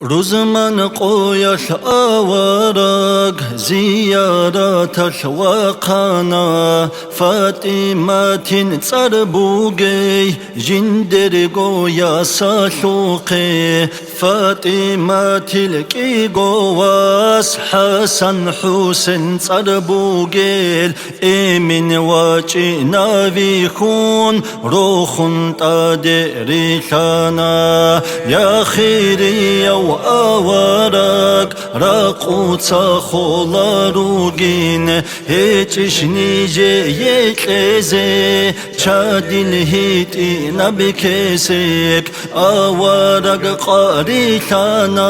رزمان قويش آوارق زيارات الوقانا فاطمة تربوغي جندر قويا ساشوقي فاطمة تلقي قواس حسن حسن تربوغي إمن واجي نافيخون روخن تادري خانا يا خيري يا وآوارك راقوتا خلاروغين هيتش نيجي يكليزي چادل هيتي نبكيسك آوارك قاريخانا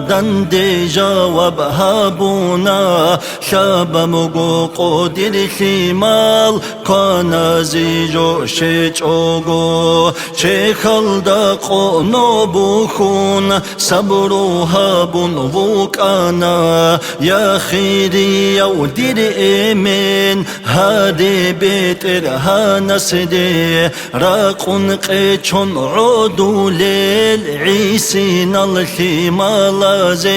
دند جواب هابونا شاب مغو قدر خيمال قانا زيجو شيچوغو شيخل دا قونو بوخون صبروها بنبوك أنا يا خيري يا ودير إيمن هادي بيت إرها نسدي راقون قيتشون عودو ليل عيسين الخيمالازي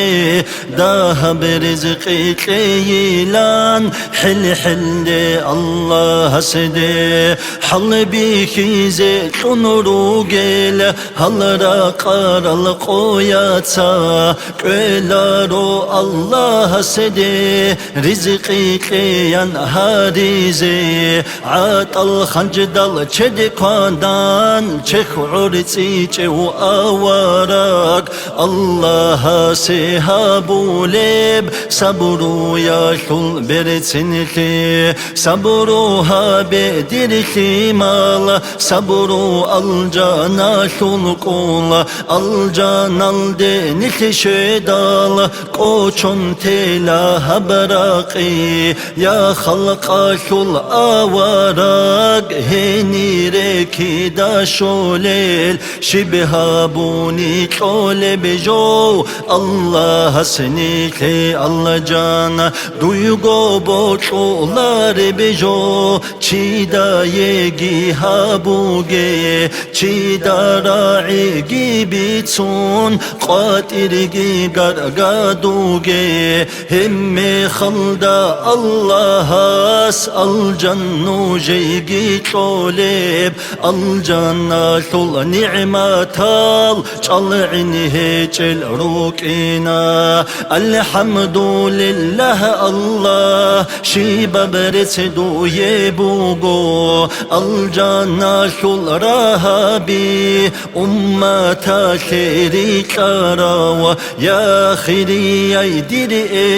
داهب رزقي كيلان حل حل الله سدي حل بيكي زيتون روغيل هل راقار القوياتا كلارو الله سدي رزقي كيان هاريزي عطل خنجدل چد قاندان چخ عرسي چو آوارك الله سيهابو لب صبرو يا شل برسنخي صبروها بدر خيمال صبرو الجانا شل قول الجانال دنخ شدال قوچون تلا هبراقي يا خلق شل آوارق هني ركي دا شوليل شبهابوني كول بجو الله سنيكي الله جانا duygu boçular bejo çida yegi habuge çida ra'i gibi tun qatir gi gargaduge himme khalda allahas al jannu jeygi çoleb al janna şul ni'matal çal'ini hecel rukina alhamdulillah Allah şiba beresedu yebugo al janna şul rahabi ummata şerikara ya khiri aydir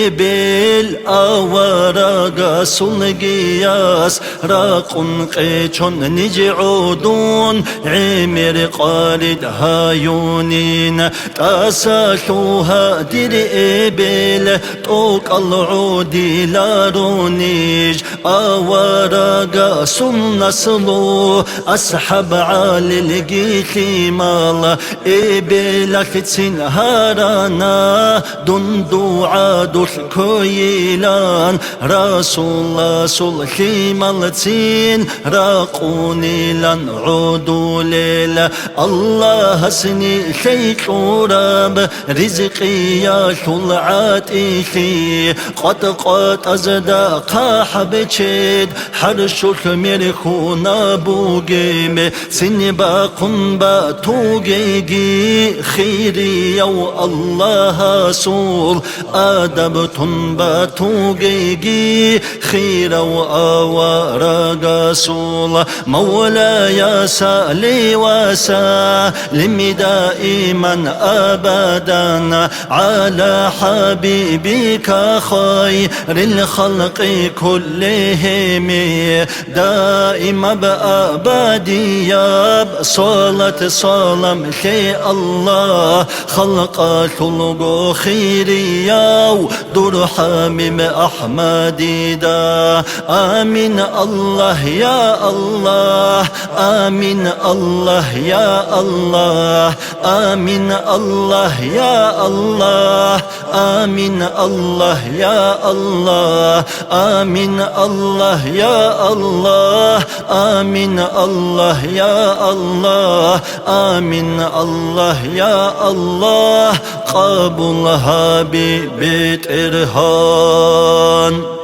ebel awaraga sulgiyas raqun qechon nij'udun عمر قالد هايونين تاساشوها دير إبل توك العودي لارونيج آوارغا سنسلو أسحب عالي لقيتي مال إبل فتسين هارانا دندو عادوش كويلان رسول الله سلخي مالتين راقوني لن عودو ليل الله سني شيك راب رزقي يا شلعاتي قد أزدا قاحبتشد حرشك مرخونا بوغيم سني باقن باتوغيجي خيري يو الله سول آدبتن باتوغيجي خير وآوارغ سول مولاي سالي وسلم دائما أبدا على حبيبك خير الخلق كلهم دائما بأبدي يا صلاة صلام شيء الله خلق شلقو خيريا ودور حميم أحمدي دا. آمين الله يا الله، آمين الله يا الله، آمين الله يا الله، آمين الله يا الله، آمين الله يا الله، آمين الله يا الله، آمين الله يا الله. قبولها ببيت إرهان.